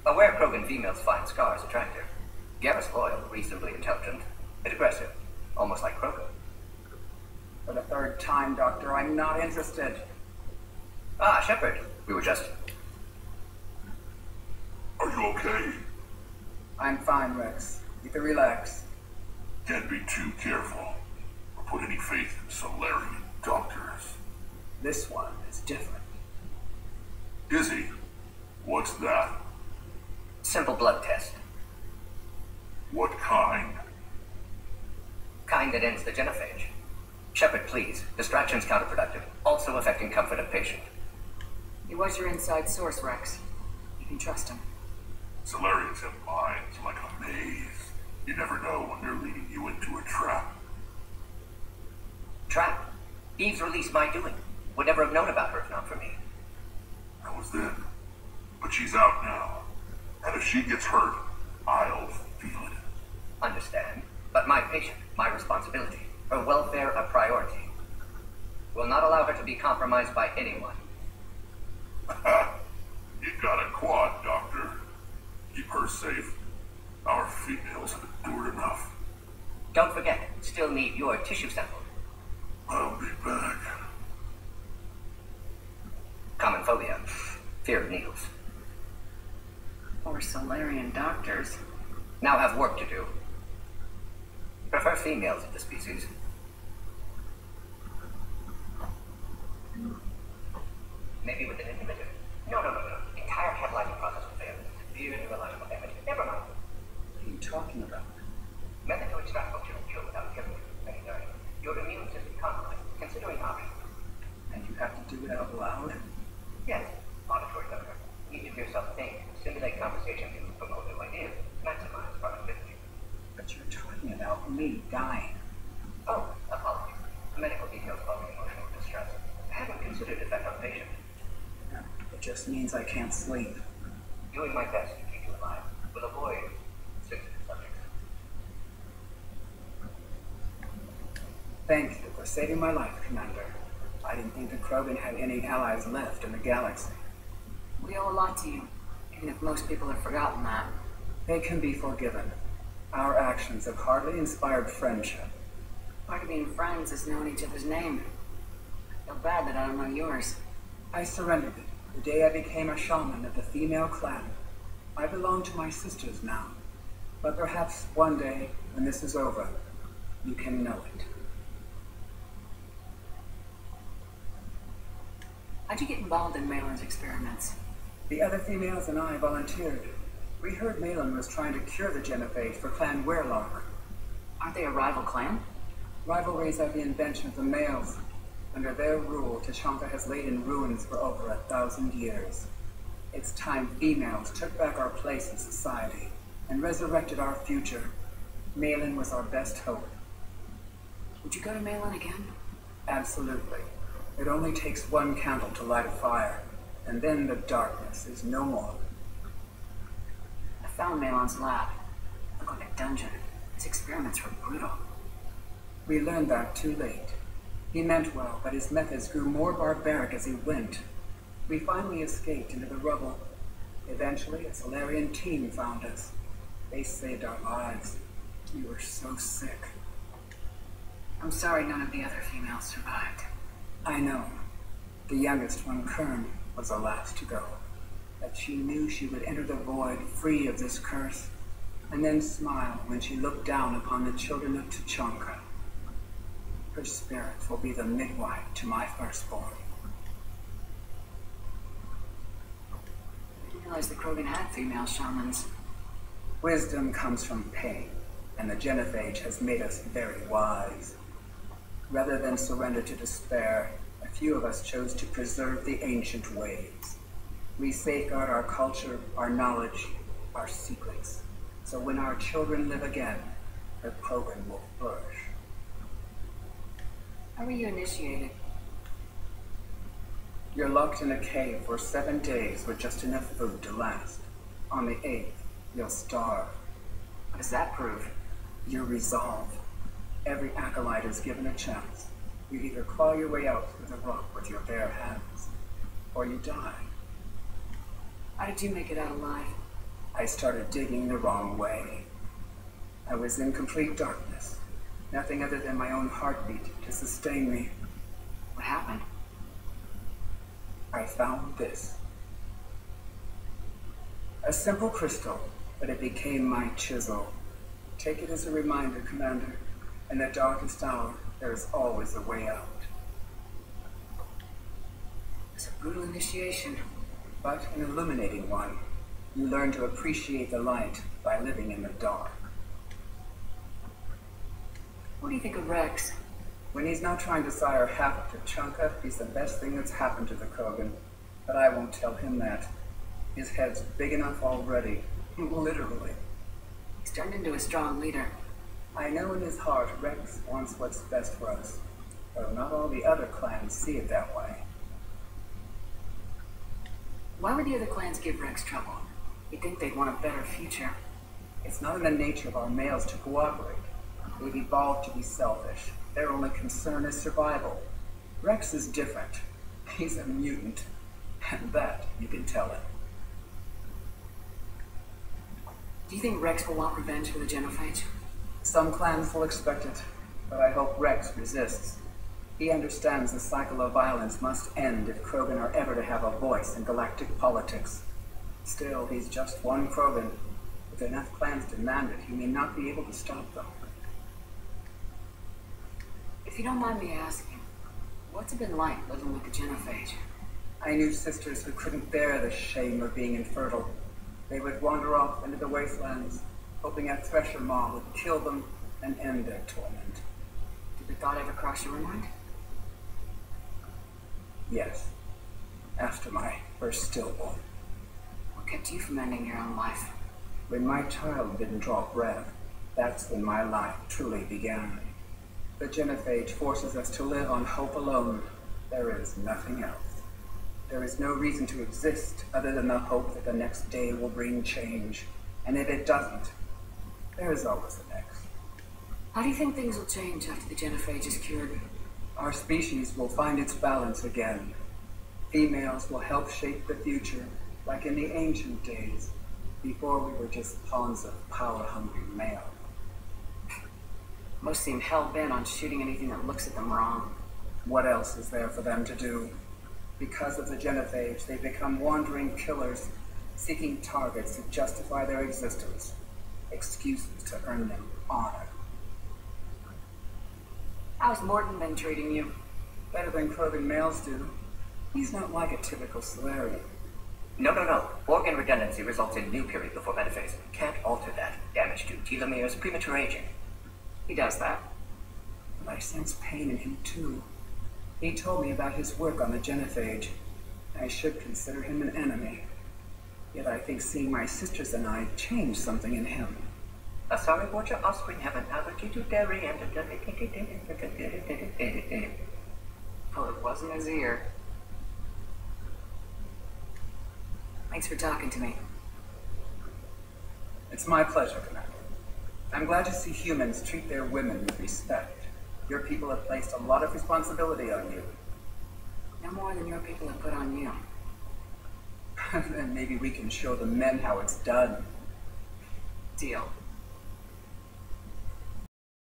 Aware Krogan females find scars attractive. Garrus loyal, reasonably intelligent, bit aggressive, almost like Krogan. For the third time, Doctor, I'm not interested. Ah, Shepard. We were just... Are you okay? I'm fine, Rex. You can relax. Can't be too careful, or put any faith in Solarian doctors. This one is different. Is he? What's that? Simple blood test. What kind? Kind that ends the genophage. Shepard, please. Distraction's counterproductive, also affecting comfort of patient. He was your inside source, Rex. You can trust him. Solarians have minds like a maze. You never know when they're leading you into a trap. Trap? Eve's release my doing. Would never have known about her if not for me. That was then. But she's out now. And if she gets hurt, I'll feel it. Understand. But my patient, my responsibility. Her welfare a priority. Will not allow her to be compromised by anyone. You got a quad, Doctor. Keep her safe. Our females have endured enough. Don't forget, still need your tissue sample. I'll be back. Common phobia. Fear of needles. Or Solarian doctors. Now have work to do. Prefer females of the species. Maybe with an inhibitor. No. Entire catalyzing process will fail. Severe neurological damage. Never mind. What are you talking about? Method to extract functional cure without killing you. Your immune system compromised. Considering options. And you have to do it out loud? Yes. Auditory doctor. Need to hear yourself think. Stimulate conversation to promote new ideas. Maximize productivity. But you're talking about me dying. Oh, apologies. Medical details about emotional distress. I haven't considered effect on patient. No, it just means I can't sleep. Doing my best to keep you alive. Will avoid sensitive subjects. Thank you for saving my life, Commander. I didn't think the Krogan had any allies left in the galaxy. We owe a lot to you, even if most people have forgotten that. They can be forgiven. Our actions have hardly inspired friendship. Part of being friends is knowing each other's name. I feel bad that I don't know yours. I surrendered it the day I became a shaman of the female clan. I belong to my sisters now. But perhaps one day, when this is over, you can know it. How'd you get involved in Malin's experiments? The other females and I volunteered. We heard Malin was trying to cure the genophage for Clan Werlock. Aren't they a rival clan? Rivalries are the invention of the males. Under their rule, Tachanka has laid in ruins for over 1,000 years. It's time females took back our place in society and resurrected our future. Malin was our best hope. Would you go to Malin again? Absolutely. It only takes one candle to light a fire, and then the darkness is no more. I found Malin's lab. It looked like a dungeon. His experiments were brutal. We learned that too late. He meant well, but his methods grew more barbaric as he went. We finally escaped into the rubble. Eventually, a Solarian team found us. They saved our lives. We were so sick. I'm sorry none of the other females survived. I know. The youngest one, Kern, was the last to go. But she knew she would enter the void free of this curse, and then smile when she looked down upon the children of Tachanka. Her spirit will be the midwife to my firstborn. I didn't realize the Krogan had female shamans. Wisdom comes from pain, and the genophage has made us very wise. Rather than surrender to despair, a few of us chose to preserve the ancient ways. We safeguard our culture, our knowledge, our secrets. So when our children live again, the Krogan will flourish. How were you initiated? You're locked in a cave for 7 days with just enough food to last. On the 8th, you'll starve. What does that prove? Your resolve. Every acolyte is given a chance. You either claw your way out through the rock with your bare hands, or you die. How did you make it out alive? I started digging the wrong way. I was in complete darkness. Nothing other than my own heartbeat to sustain me. What happened? I found this. A simple crystal, but it became my chisel. Take it as a reminder, Commander. In the darkest hour, there is always a way out. It's a brutal initiation. But an illuminating one. You learn to appreciate the light by living in the dark. What do you think of Rex? When he's not trying to sire half of Tuchanka, he's the best thing that's happened to the Krogan. But I won't tell him that. His head's big enough already. Literally. He's turned into a strong leader. I know in his heart Rex wants what's best for us. Though not all the other clans see it that way. Why would the other clans give Rex trouble? You'd think they'd want a better future. It's not in the nature of our males to cooperate. We've evolved to be selfish. Their only concern is survival. Rex is different. He's a mutant. And that you can tell him. Do you think Rex will want revenge for the genophage? Some clans will expect it, but I hope Rex resists. He understands the cycle of violence must end if Krogan are ever to have a voice in galactic politics. Still, he's just one Krogan. If enough clans demand it, he may not be able to stop them. If you don't mind me asking, what's it been like living with the genophage? I knew sisters who couldn't bear the shame of being infertile. They would wander off into the wastelands, hoping a thresher maw would kill them and end their torment. Did the thought ever cross your mind? Yes. After my first stillborn. What kept you from ending your own life? When my child didn't draw breath, that's when my life truly began. The genophage forces us to live on hope alone. There is nothing else. There is no reason to exist other than the hope that the next day will bring change. And if it doesn't, there is always the next. How do you think things will change after the genophage is cured? Our species will find its balance again. Females will help shape the future, like in the ancient days, before we were just pawns of power-hungry male. Most seem hell-bent on shooting anything that looks at them wrong. What else is there for them to do? Because of the genophage, they become wandering killers, seeking targets to justify their existence, excuses to earn them honor. How's Mordin been treating you? Better than Krogan males do. He's not like a typical Solarian. No. Organ redundancy results in new period before metaphase. Can't alter that. Damage to telomeres, premature aging. He does that. But I sense pain in him too. He told me about his work on the genophage. I should consider him an enemy. Yet I think seeing my sisters and I changed something in him. Sorry, both your offspring have an allergy to dairy and... Well, it wasn't his ear. Thanks for talking to me. It's my pleasure, Commander. I'm glad to see humans treat their women with respect. Your people have placed a lot of responsibility on you. No more than your people have put on you. Then maybe we can show the men how it's done. Deal.